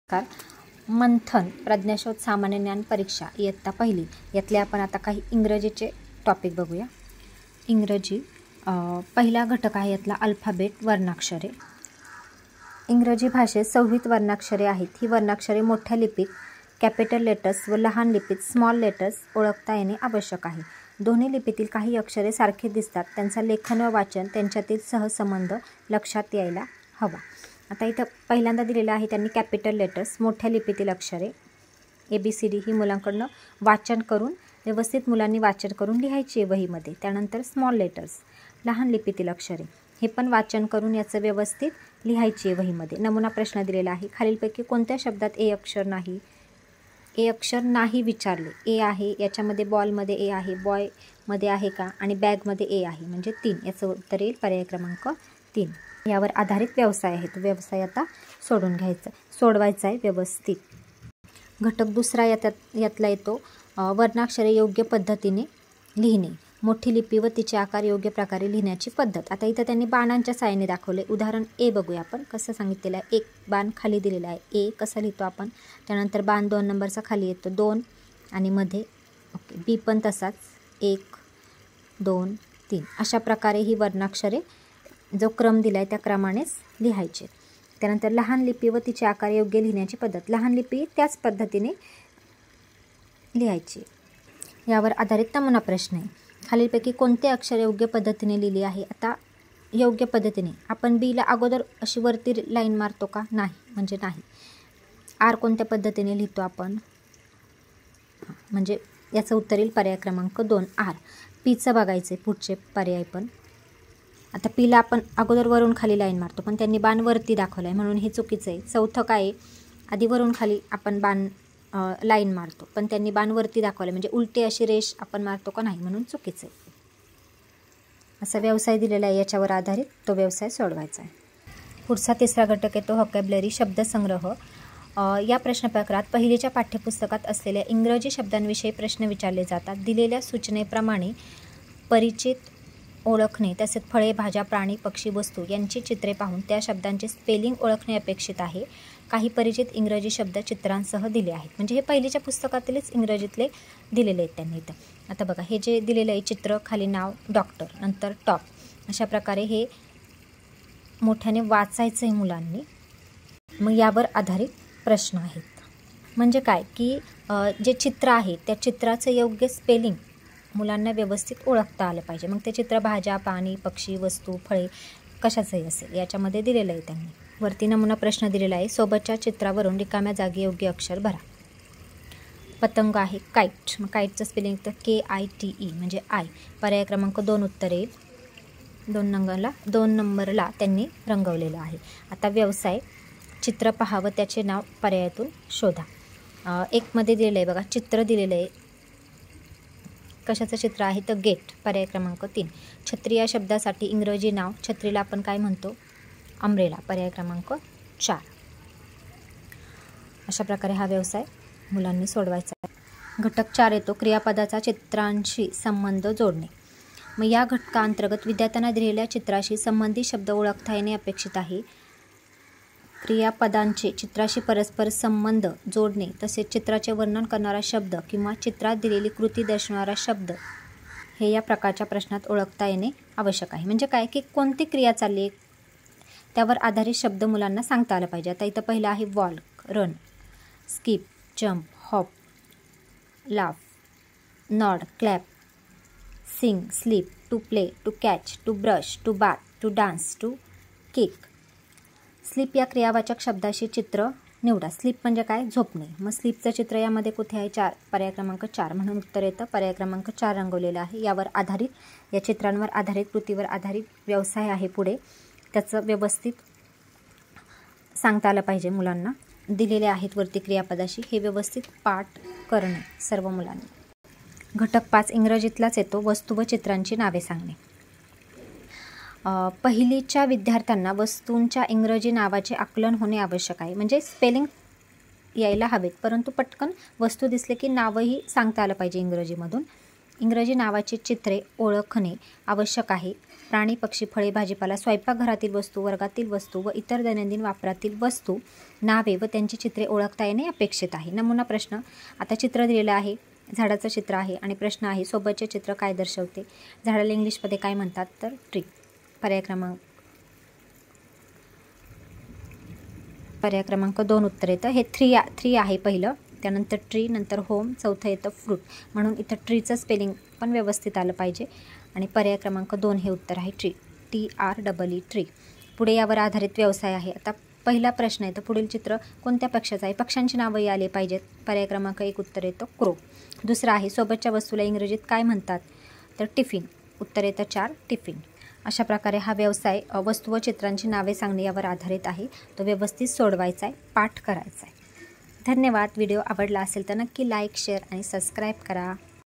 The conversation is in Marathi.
कार मंथन प्रज्ञाशोध सामान्य ज्ञान परीक्षा इयत्ता पहिली यातले आपण आता काही इंग्रजीचे टॉपिक बघूया. इंग्रजी पहिला घटक आहे यातला अल्फाबेट वर्णाक्षरे. इंग्रजी भाषेत 26 वर्णाक्षरे आहेत. ही वर्णाक्षरे मोठ्या लिपीत कॅपिटल लेटर्स व लहान लिपीत स्मॉल लेटर्स ओळखता येणे आवश्यक आहे. दोन्ही लिपीतील काही अक्षरे सारखे दिसतात, त्यांचा लेखन व वाचन त्यांच्यातील सहसंबंध लक्षात यायला हवा. आता इथं पहिल्यांदा दिलेलं आहे त्यांनी कॅपिटल लेटर्स मोठ्या लिपीतील अक्षरे ABCD ही मुलांकडनं वाचन करून व्यवस्थित मुलांनी वाचन करून लिहायची आहे वहीमध्ये. त्यानंतर स्मॉल लेटर्स लहान लिपीतील अक्षरे हे पण वाचन करून याचं व्यवस्थित लिहायची आहे वहीमध्ये. नमुना प्रश्न दिलेला आहे. खालीलपैकी कोणत्या शब्दात ए अक्षर नाही? ए अक्षर नाही विचारले. ए आहे याच्यामध्ये बॉलमध्ये ए आहे, बॉयमध्ये आहे का आणि बॅगमध्ये ए आहे म्हणजे 3. याचं उत्तर येईल पर्याय क्रमांक 3. यावर आधारित व्यवसाय आहे. तो व्यवसाय आता सोडवायचा आहे व्यवस्थित. घटक दुसरा यातला येतो वर्णाक्षरे योग्य पद्धतीने लिहिणे. मोठी लिपी व तिचे आकार योग्य प्रकारे लिहिण्याची पद्धत. आता इथं त्यांनी बाणांच्या साहाय्याने दाखवले. उदाहरण ए बघूया आपण कसं सांगितलेलं आहे. एक बाण खाली दिलेला आहे. ए कसा लिहितो आपण. त्यानंतर बाण 2 नंबरचा खाली येतो 2 आणि मध्ये ओके. बी पण तसाच 1 2 3 अशा प्रकारे ही वर्णाक्षरे जो क्रम दिला आहे त्या क्रमानेच लिहायचे. त्यानंतर लहान लिपी व तिचे आकार योग्य लिहिण्याची पद्धत. लहान लिपी त्याच पद्धतीने लिहायची. यावर आधारित नमुना प्रश्न आहे. खालीलपैकी कोणते अक्षर योग्य पद्धतीने लिहिली आहे? आता योग्य पद्धतीने आपण बीला अगोदर अशी वरती लाईन मारतो का? नाही, म्हणजे नाही. आर कोणत्या पद्धतीने लिहितो आपण? म्हणजे याचं उत्तर येईल पर्याय क्रमांक 2 आर. पीचं बघायचं आहे पुढचे पर्याय पण. आता पीला आपण अगोदर वरून खाली लाईन मारतो पण त्यांनी बाण वरती दाखवला आहे म्हणून हे चुकीचं आहे. चौथं काय आहे? आधी वरून खाली आपण बाण लाईन मारतो पण त्यांनी बाण वरती दाखवलं म्हणजे उलटी अशी रेष आपण मारतो का? नाही, म्हणून चुकीचं आहे. असा व्यवसाय दिलेला आहे. याच्यावर आधारित तो व्यवसाय सोडवायचा आहे. पुढचा तिसरा घटक आहे तो व्होकॅब्युलरी शब्दसंग्रह. या प्रश्नपत्रात पहिलीच्या पाठ्यपुस्तकात असलेल्या इंग्रजी शब्दांविषयी प्रश्न विचारले जातात. दिलेल्या सूचनेप्रमाणे परिचित ओळखणे तसेच फळे, भाज्या, प्राणी, पक्षी, वस्तू यांची चित्रे पाहून त्या शब्दांचे स्पेलिंग ओळखणे अपेक्षित आहे. काही परिचित इंग्रजी शब्द चित्रांसह दिले आहेत. म्हणजे हे पहिलीच्या पुस्तकातीलच इंग्रजीतले दिलेले आहेत त्यांनी इथं. आता बघा हे जे दिलेलं आहे चित्र, खाली नाव डॉक्टर, नंतर टॉप, अशा प्रकारे हे मोठ्याने वाचायचं आहे मुलांनी. मग यावर आधारित प्रश्न आहेत. म्हणजे काय की जे चित्र आहे त्या चित्राचं योग्य स्पेलिंग मुलांना व्यवस्थित ओळखता आलं पाहिजे. मग ते चित्र भाज्या, पाणी, पक्षी, वस्तू, फळे कशाचंही असेल याच्यामध्ये दिलेलं आहे त्यांनी. वरती नमुना प्रश्न दिलेला आहे. सोबतच्या चित्रावरून रिकाम्या जागी योग्य अक्षर भरा. पतंग आहे काईट. मग काईटचं स्पेलिंग तर KITE म्हणजे आय. पर्याय क्रमांक 2 उत्तर येईल. 2 नंबरला त्यांनी रंगवलेलं आहे. आता व्यवसाय चित्र पहा व त्याचे नाव पर्यायातून शोधा. 1 मध्ये दिलेलं आहे बघा चित्र दिलेलं आहे. कशाचं चित्र आहे तर गेट. पर्याय क्रमांक 3. छत्री या शब्दासाठी इंग्रजी नाव छत्रीला आपण काय म्हणतो? अम्ब्रेला. पर्याय क्रमांक 4. अशा प्रकारे हा व्यवसाय मुलांनी सोडवायचा आहे. घटक 4 येतो क्रियापदाचा चित्रांशी संबंध जोडणे. मग या घटकाअंतर्गत विद्यार्थ्यांना दिलेल्या चित्राशी संबंधित शब्द ओळखता येणे अपेक्षित आहे. क्रियापदांचे चित्राशी परस्पर संबंध जोडणे तसेच चित्राचे वर्णन करणारा शब्द किंवा चित्रात दिलेली कृती दर्शवणारा शब्द हे या प्रकारच्या प्रश्नात ओळखता येणे आवश्यक आहे. म्हणजे काय की कोणती क्रिया चालली आहे त्यावर आधारित शब्द मुलांना सांगता आलं पाहिजे. आता इथं पहिलं आहे walk, run, skip, jump, hop, laugh, nod, clap, sing, sleep, to play, to catch, to brush, to bath, to dance, to kick. Sleep या क्रियावाचक शब्दाशी चित्र निवडा. स्लीप म्हणजे काय? झोपणे. मग स्लीपचं चित्र यामध्ये कुठे आहे? 4. पर्याय क्रमांक 4 म्हणून उत्तर येतं. पर्याय क्रमांक 4 रंगवलेलं आहे. यावर आधारित या चित्रांवर आधारित कृतीवर आधारित व्यवसाय आहे पुढे. त्याचं व्यवस्थित सांगता आलं पाहिजे मुलांना. दिलेले आहेत वरती क्रियापदाशी हे व्यवस्थित पाठ करणे सर्व मुलांनी. घटक 5 इंग्रजीतलाच येतो वस्तू व चित्रांची नावे सांगणे. पहिलीच्या विद्यार्थ्यांना वस्तूंच्या इंग्रजी नावाचे आकलन होणे आवश्यक आहे. म्हणजे स्पेलिंग यायला हवेत परंतु पटकन वस्तू दिसले की नावही सांगता आलं पाहिजे इंग्रजीमधून. इंग्रजी नावाची चित्रे ओळखणे आवश्यक आहे. प्राणी, पक्षी, फळे, भाजीपाला, स्वयंपाकघरातील वस्तू, वर्गातील वस्तू व इतर दैनंदिन वापरातील वस्तू, नावे व त्यांची चित्रे ओळखता येणे अपेक्षित आहे. नमुना प्रश्न. आता चित्र दिलेलं आहे, झाडाचं चित्र आहे आणि प्रश्न आहे सोबतचे चित्र काय दर्शवते. झाडाला इंग्लिशमध्ये काय म्हणतात तर ट्री. पर्याय क्रमांक 2 उत्तर येतं. हे थ्री आहे पहिलं, त्यानंतर ट्री, नंतर होम, चौथं येतं फ्रूट. म्हणून इथं ट्रीचं स्पेलिंग पण व्यवस्थित आलं पाहिजे. आणि पर्याय क्रमांक 2 हे उत्तर आहे ट्री. TREE tree. पुढे यावर आधारित व्यवसाय आहे. आता पहिला प्रश्न आहे तर पुढील चित्र कोणत्या पक्षाचं आहे. पक्ष्यांची नावंही आली पाहिजेत. पर्याय क्रमांक 1 उत्तर येतं क्रो. दुसरा आहे सोबतच्या वस्तूला इंग्रजीत काय म्हणतात तर टिफिन. उत्तर येतं 4 टिफिन. अशा प्रकारे हा व्यवसाय वस्तू व चित्रांची नावे सांगणे यावर आधारित आहे. तो व्यवस्थित सोडवायचा आहे, पाठ करायचा आहे. धन्यवाद. व्हिडिओ आवडला असेल तर नक्की लाईक, शेअर आणि सबस्क्राईब करा.